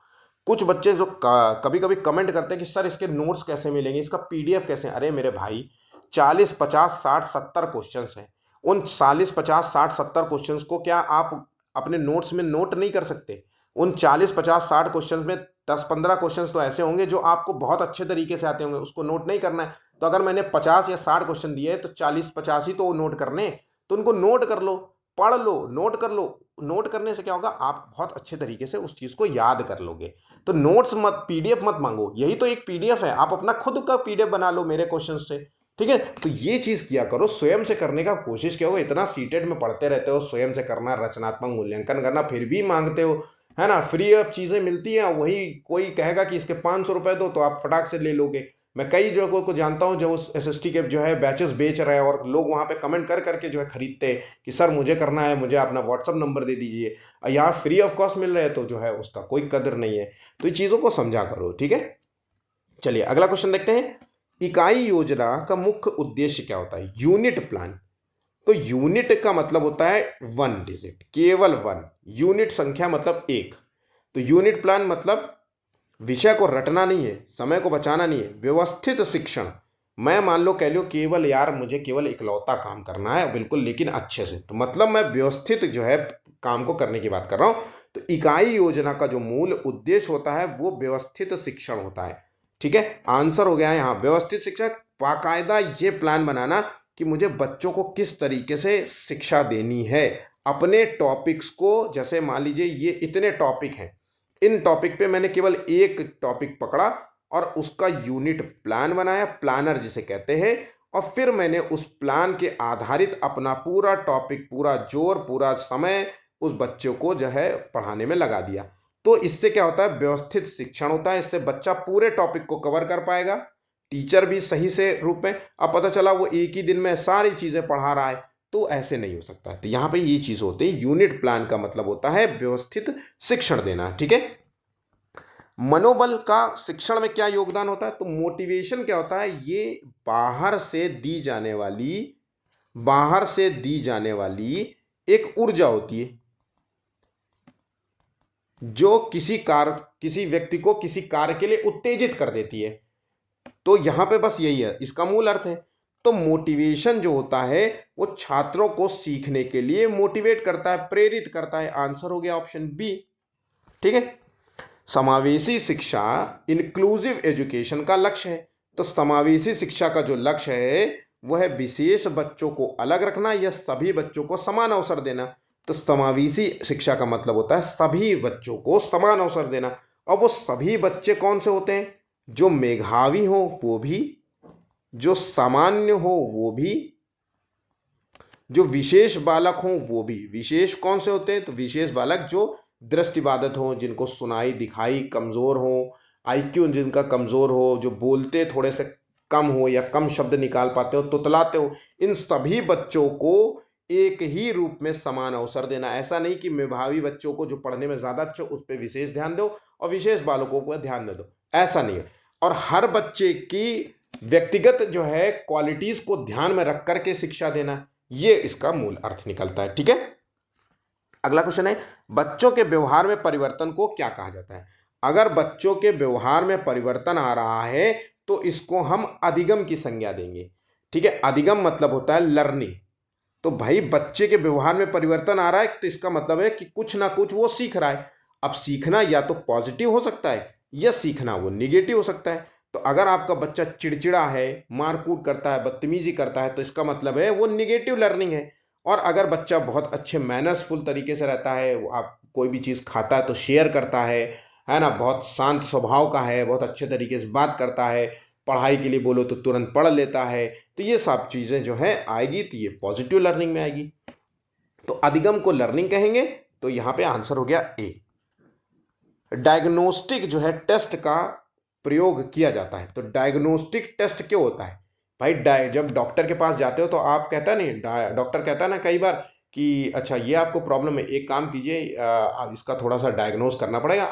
कुछ बच्चे जो कभी कभी कमेंट करते हैं कि सर इसके नोट्स कैसे मिलेंगे, इसका पीडीएफ कैसे। अरे मेरे भाई, 40 50 60 70 क्वेश्चंस हैं। उन 40 50 60 70 क्वेश्चंस को क्या आप अपने नोट्स में नोट नहीं कर सकते? उन 40 50 60 क्वेश्चंस में 10 15 क्वेश्चंस तो ऐसे होंगे जो आपको बहुत अच्छे तरीके से आते होंगे, उसको नोट नहीं करना है। तो अगर मैंने 50 या 60 क्वेश्चन दिए तो 40 50 ही तो नोट करने, तो उनको नोट कर लो, पढ़ लो, नोट कर लो। नोट करने से क्या होगा, आप बहुत अच्छे तरीके से उस चीज को याद कर लोगे। तो नोट्स मत, पीडीएफ मत मांगो, यही तो एक पीडीएफ है, आप अपना खुद का पीडीएफ बना लो मेरे क्वेश्चन से, ठीक है। तो ये चीज किया करो, स्वयं से करने का कोशिश किया हो। इतना सीटेट में पढ़ते रहते हो, स्वयं से करना, रचनात्मक मूल्यांकन करना, फिर भी मांगते हो, है ना। फ्री ऑफ चीजें मिलती हैं, वही कोई कहेगा कि इसके 500 रुपए दो, तो आप फटाक से ले लोगे। मैं कई जगहों को जानता हूं जो उस एसएसटी के जो है बैचेस बेच रहे हैं, और लोग वहां पे कमेंट कर करके जो है खरीदते हैं कि सर मुझे करना है, मुझे अपना व्हाट्सअप नंबर दे दीजिए। यहाँ फ्री ऑफ कॉस्ट मिल रहे हैं, तो जो है उसका कोई कदर नहीं है। तो ये चीजों को समझा करो, ठीक है। चलिए अगला क्वेश्चन देखते हैं। इकाई योजना का मुख्य उद्देश्य क्या होता है? Unit plan. तो यूनिट का मतलब होता है 1 डिजिट, केवल 1 यूनिट, संख्या मतलब 1। तो यूनिट प्लान मतलब विषय को रटना नहीं है, समय को बचाना नहीं है, व्यवस्थित शिक्षण। मैं मान लो कह लो केवल यार मुझे केवल इकलौता काम करना है बिल्कुल, लेकिन अच्छे से, तो मतलब मैं व्यवस्थित जो है काम को करने की बात कर रहा हूं। तो इकाई योजना का जो मूल उद्देश्य होता है वो व्यवस्थित शिक्षण होता है, ठीक है। आंसर हो गया है यहाँ व्यवस्थित शिक्षा। बाकायदा ये प्लान बनाना कि मुझे बच्चों को किस तरीके से शिक्षा देनी है अपने टॉपिक्स को। जैसे मान लीजिए ये इतने टॉपिक हैं, इन टॉपिक पे मैंने केवल एक टॉपिक पकड़ा और उसका यूनिट प्लान बनाया, प्लानर जिसे कहते हैं, और फिर मैंने उस प्लान के आधारित अपना पूरा टॉपिक, पूरा जोर, पूरा समय उस बच्चों को जो है पढ़ाने में लगा दिया। तो इससे क्या होता है, व्यवस्थित शिक्षण होता है। इससे बच्चा पूरे टॉपिक को कवर कर पाएगा, टीचर भी सही से रूप में। अब पता चला वो एक ही दिन में सारी चीजें पढ़ा रहा है, तो ऐसे नहीं हो सकता। तो यहां पे ये चीज होती है, यूनिट प्लान का मतलब होता है व्यवस्थित शिक्षण देना, ठीक है। मनोबल का शिक्षण में क्या योगदान होता है? तो मोटिवेशन क्या होता है, ये बाहर से दी जाने वाली एक ऊर्जा होती है जो किसी व्यक्ति को किसी कार्य के लिए उत्तेजित कर देती है। तो यहां पे बस यही है, इसका मूल अर्थ है। तो मोटिवेशन जो होता है वो छात्रों को सीखने के लिए मोटिवेट करता है, प्रेरित करता है। आंसर हो गया ऑप्शन बी, ठीक है। समावेशी शिक्षा इंक्लूसिव एजुकेशन का लक्ष्य है। तो समावेशी शिक्षा का जो लक्ष्य है वह विशेष बच्चों को अलग रखना या सभी बच्चों को समान अवसर देना। तो समावेशी शिक्षा का मतलब होता है सभी बच्चों को समान अवसर देना। और वो सभी बच्चे कौन से होते हैं? जो मेधावी हो वो भी, जो सामान्य हो वो भी, जो विशेष बालक हो वो भी। विशेष कौन से होते हैं? तो विशेष बालक जो दृष्टिबाधित हो, जिनको सुनाई दिखाई कमजोर हो, आईक्यू जिनका कमजोर हो, जो बोलते थोड़े से कम हो या कम शब्द निकाल पाते हो, तुतलाते हो, इन सभी बच्चों को एक ही रूप में समान अवसर देना। ऐसा नहीं कि मेधावी बच्चों को जो पढ़ने में ज़्यादा अच्छे उस पर विशेष ध्यान दो और विशेष बालकों को ध्यान न दो, ऐसा नहीं है। और हर बच्चे की व्यक्तिगत जो है क्वालिटीज को ध्यान में रख करके शिक्षा देना, ये इसका मूल अर्थ निकलता है। ठीक है, अगला क्वेश्चन है, बच्चों के व्यवहार में परिवर्तन को क्या कहा जाता है? अगर बच्चों के व्यवहार में परिवर्तन आ रहा है तो इसको हम अधिगम की संज्ञा देंगे। ठीक है, अधिगम मतलब होता है लर्निंग। तो भाई बच्चे के व्यवहार में परिवर्तन आ रहा है तो इसका मतलब है कि कुछ ना कुछ वो सीख रहा है। अब सीखना या तो पॉजिटिव हो सकता है या सीखना वो निगेटिव हो सकता है। तो अगर आपका बच्चा चिड़चिड़ा है, मारकूट करता है, बदतमीजी करता है, तो इसका मतलब है वो निगेटिव लर्निंग है। और अगर बच्चा बहुत अच्छे मैनर्सफुल तरीके से रहता है, वो आप कोई भी चीज़ खाता है तो शेयर करता है ना, बहुत शांत स्वभाव का है, बहुत अच्छे तरीके से बात करता है, पढ़ाई के लिए बोलो तो तुरंत पढ़ लेता है, तो ये सब चीज़ें जो है आएगी तो ये पॉजिटिव लर्निंग में आएगी। तो अधिगम को लर्निंग कहेंगे। तो यहाँ पे आंसर हो गया ए। डायग्नोस्टिक जो है टेस्ट का प्रयोग किया जाता है। तो डायग्नोस्टिक टेस्ट क्यों होता है भाई? जब डॉक्टर के पास जाते हो तो आप कहता नहीं, डॉक्टर कहता है ना कई बार कि अच्छा ये आपको प्रॉब्लम है, एक काम कीजिए, इसका थोड़ा सा डायग्नोस करना पड़ेगा।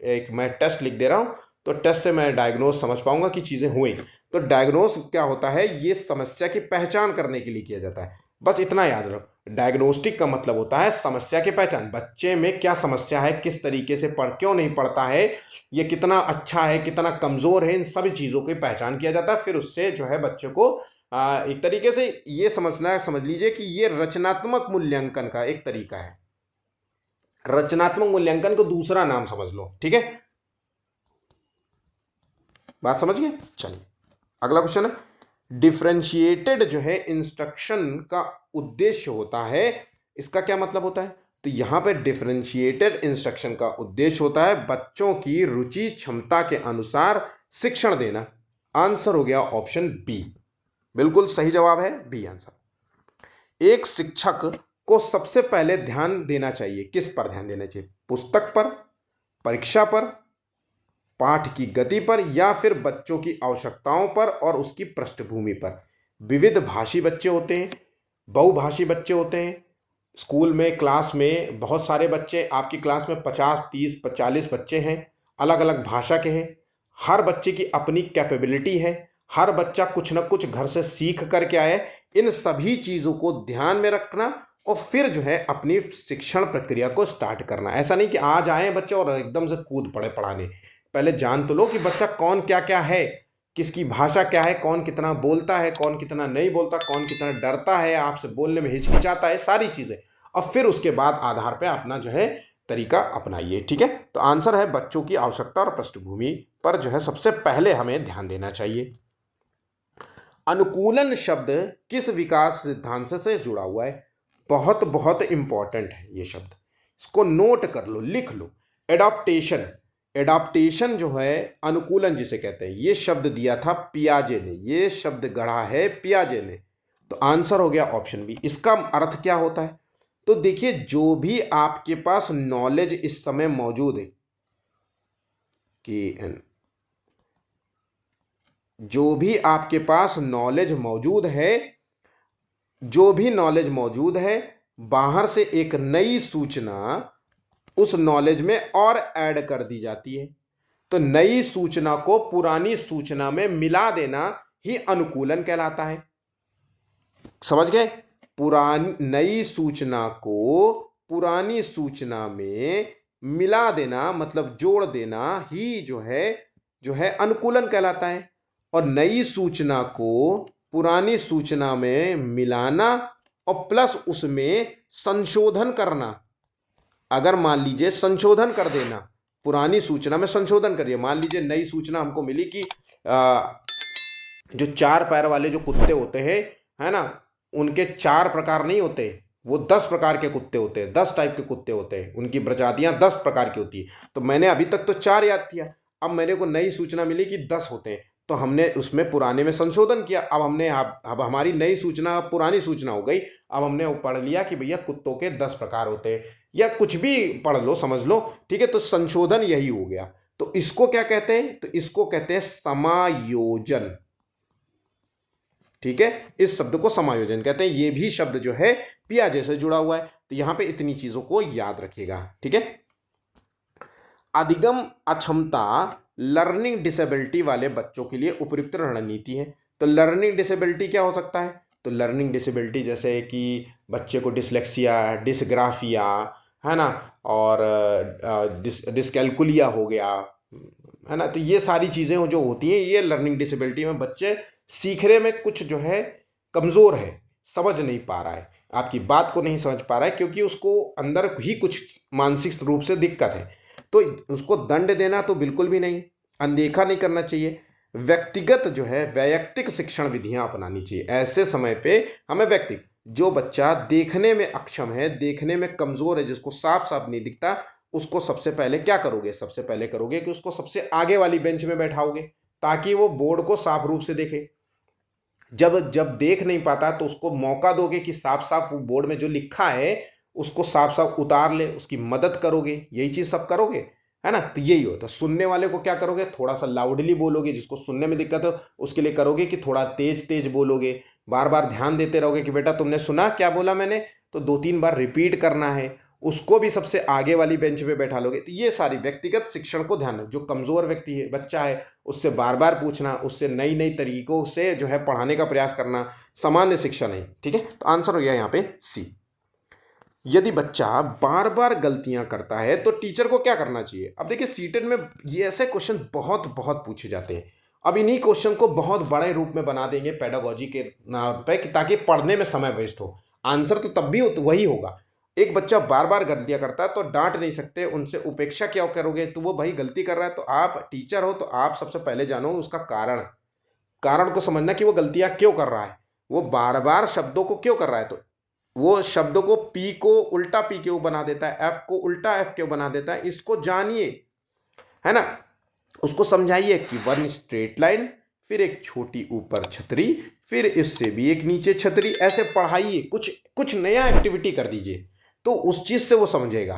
एक मैं टेस्ट लिख दे रहा हूँ, तो टेस्ट से मैं डायग्नोस समझ पाऊंगा कि चीज़ें हुई। तो डायग्नोस क्या होता है? ये समस्या की पहचान करने के लिए किया जाता है। बस इतना याद रखो, डायग्नोस्टिक का मतलब होता है समस्या की पहचान। बच्चे में क्या समस्या है, किस तरीके से क्यों नहीं पढ़ता है, ये कितना अच्छा है, कितना कमजोर है, इन सभी चीज़ों की पहचान किया जाता है। फिर उससे जो है बच्चे को एक तरीके से ये समझ लीजिए कि ये रचनात्मक मूल्यांकन का एक तरीका है। रचनात्मक मूल्यांकन को दूसरा नाम समझ लो। ठीक है, बात समझ गए? चलिए अगला क्वेश्चन है, डिफरेंशिएटेड जो है इंस्ट्रक्शन का उद्देश्य होता है, इसका क्या मतलब होता है? तो यहां पे डिफरेंशिएटेड इंस्ट्रक्शन का उद्देश्य होता है बच्चों की रुचि क्षमता के अनुसार शिक्षण देना। आंसर हो गया ऑप्शन बी, बिल्कुल सही जवाब है बी आंसर। एक शिक्षक को सबसे पहले ध्यान देना चाहिए, किस पर ध्यान देना चाहिए? पुस्तक पर, परीक्षा पर, पाठ की गति पर, या फिर बच्चों की आवश्यकताओं पर और उसकी पृष्ठभूमि पर। विविध भाषी बच्चे होते हैं, बहुभाषी बच्चे होते हैं। स्कूल में क्लास में बहुत सारे बच्चे, आपकी क्लास में 50, 30, 40 बच्चे हैं, अलग अलग भाषा के हैं। हर बच्चे की अपनी कैपेबिलिटी है, हर बच्चा कुछ ना कुछ घर से सीख करके आए। इन सभी चीज़ों को ध्यान में रखना और फिर जो है अपनी शिक्षण प्रक्रिया को स्टार्ट करना। ऐसा नहीं कि आज आए बच्चे और एकदम से कूद पड़े पढ़ाने। पहले जान तो लो कि बच्चा कौन क्या क्या है, किसकी भाषा क्या है, कौन कितना बोलता है, कौन कितना नहीं बोलता, कौन कितना डरता है, आपसे बोलने में हिचकिचाता है, सारी चीज़ें। और फिर उसके बाद आधार पे अपना जो है तरीका अपनाइए। ठीक है, तो आंसर है बच्चों की आवश्यकता और पृष्ठभूमि पर जो है सबसे पहले हमें ध्यान देना चाहिए। अनुकूलन शब्द किस विकास सिद्धांत से जुड़ा हुआ है? बहुत बहुत इंपॉर्टेंट है ये शब्द, इसको नोट कर लो, लिख लो। एडॉप्टेशन, एडॉप्टेशन जो है अनुकूलन जिसे कहते हैं, ये शब्द दिया था पियाजे ने, ये शब्द गढ़ा है पियाजे ने। तो आंसर हो गया ऑप्शन बी। इसका अर्थ क्या होता है? तो देखिए, जो भी आपके पास नॉलेज इस समय मौजूद है कि जो भी आपके पास नॉलेज मौजूद है, जो भी नॉलेज मौजूद है, बाहर से एक नई सूचना उस नॉलेज में और ऐड कर दी जाती है। तो नई सूचना को पुरानी सूचना में मिला देना ही अनुकूलन कहलाता है। समझ गए? पुरानी नई सूचना को पुरानी सूचना में मिला देना मतलब जोड़ देना ही जो है अनुकूलन कहलाता है। और नई सूचना को पुरानी सूचना में मिलाना और प्लस उसमें संशोधन करना। अगर मान लीजिए संशोधन कर देना, पुरानी सूचना में संशोधन करिए। मान लीजिए नई सूचना हमको मिली कि जो 4 पैर वाले जो कुत्ते होते हैं, है ना, उनके 4 प्रकार नहीं होते, वो 10 प्रकार के कुत्ते होते हैं, 10 टाइप के कुत्ते होते हैं, उनकी प्रजातियां 10 प्रकार की होती है। तो मैंने अभी तक तो 4 याद किया, अब मेरे को नई सूचना मिली कि 10 होते हैं, तो हमने उसमें पुराने में संशोधन किया। अब हमारी नई सूचना पुरानी सूचना हो गई। अब हमने पढ़ लिया कि भैया कुत्तों के 10 प्रकार होते हैं, या कुछ भी पढ़ लो, समझ लो। ठीक है, तो संशोधन यही हो गया। तो इसको क्या कहते हैं? तो इसको कहते हैं समायोजन। ठीक है, इस शब्द को समायोजन कहते हैं। ये भी शब्द जो है पियाजे से जुड़ा हुआ है, तो यहां पे इतनी चीजों को याद रखिएगा। ठीक है, अधिगम अक्षमता लर्निंग डिसेबिलिटी वाले बच्चों के लिए उपयुक्त रणनीति है। तो लर्निंग डिसेबिलिटी क्या हो सकता है? तो लर्निंग डिसेबिलिटी जैसे कि बच्चे को डिसलेक्सिया, डिसग्राफिया, है ना, और डिसकैलकुलिया हो गया, है ना। तो ये सारी चीज़ें जो होती हैं, ये लर्निंग डिसेबिलिटी में बच्चे सीखने में कुछ जो है कमज़ोर है, समझ नहीं पा रहा है, आपकी बात को नहीं समझ पा रहा है, क्योंकि उसको अंदर ही कुछ मानसिक रूप से दिक्कत है। तो उसको दंड देना तो बिल्कुल भी नहीं, अनदेखा नहीं करना चाहिए। व्यक्तिगत जो है वैयक्तिक शिक्षण विधियां अपनानी चाहिए। ऐसे समय पे हमें व्यक्तिगत, जो बच्चा देखने में अक्षम है, देखने में कमजोर है, जिसको साफ साफ नहीं दिखता, उसको सबसे पहले क्या करोगे? सबसे पहले करोगे कि उसको सबसे आगे वाली बेंच में बैठाओगे, ताकि वो बोर्ड को साफ रूप से देखे। जब जब देख नहीं पाता तो उसको मौका दोगे कि साफ साफ बोर्ड में जो लिखा है उसको साफ साफ उतार ले, उसकी मदद करोगे। यही चीज सब करोगे, है ना। तो यही होता है। सुनने वाले को क्या करोगे? थोड़ा सा लाउडली बोलोगे, जिसको सुनने में दिक्कत हो उसके लिए करोगे कि थोड़ा तेज तेज बोलोगे, बार बार ध्यान देते रहोगे कि बेटा तुमने सुना क्या बोला मैंने, तो 2-3 बार रिपीट करना है। उसको भी सबसे आगे वाली बेंच पे बैठा लोगे। तो ये सारी व्यक्तिगत शिक्षण को ध्यान, जो कमजोर व्यक्ति है, बच्चा है, उससे बार बार पूछना, उससे नई नई तरीकों से जो है पढ़ाने का प्रयास करना, सामान्य शिक्षा नहीं। ठीक है, तो आंसर हो गया यहाँ पे सी। यदि बच्चा बार बार गलतियां करता है तो टीचर को क्या करना चाहिए? अब देखिए सीटेट में ये ऐसे क्वेश्चन बहुत बहुत पूछे जाते हैं। अब इन्हीं क्वेश्चन को बहुत बड़े रूप में बना देंगे पेडागोजी के नाम पे, ताकि पढ़ने में समय वेस्ट हो। आंसर तो तब भी वही होगा। एक बच्चा बार बार गलतियां करता है तो डांट नहीं सकते, उनसे उपेक्षा क्या करोगे? तो वो भाई गलती कर रहा है, तो आप टीचर हो तो आप सबसे पहले जानो उसका कारण को समझना कि वो गलतियां क्यों कर रहा है, वो बार बार शब्दों को क्यों कर रहा है। तो वो शब्द को पी को उल्टा पी क्यों बना देता है, एफ को उल्टा एफ क्यों बना देता है, इसको जानिए, है ना। उसको समझाइए कि वन स्ट्रेट लाइन, फिर एक छोटी ऊपर छतरी, फिर इससे भी एक नीचे छतरी, ऐसे पढ़ाइए। कुछ कुछ नया एक्टिविटी कर दीजिए, तो उस चीज से वो समझेगा।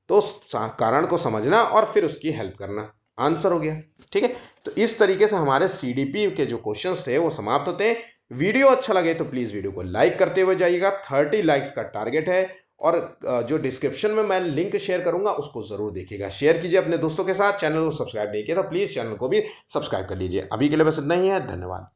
तो कारण को समझना और फिर उसकी हेल्प करना, आंसर हो गया। ठीक है, तो इस तरीके से हमारे सीडीपी के जो क्वेश्चंस थे वो समाप्त होते हैं। वीडियो अच्छा लगे तो प्लीज वीडियो को लाइक करते हुए जाइएगा। 30 लाइक्स का टारगेट है, और जो डिस्क्रिप्शन में मैं लिंक शेयर करूंगा उसको जरूर देखिएगा। शेयर कीजिए अपने दोस्तों के साथ। चैनल को सब्सक्राइब नहीं किया तो प्लीज चैनल को भी सब्सक्राइब कर लीजिए। अभी के लिए बस इतना ही है, धन्यवाद।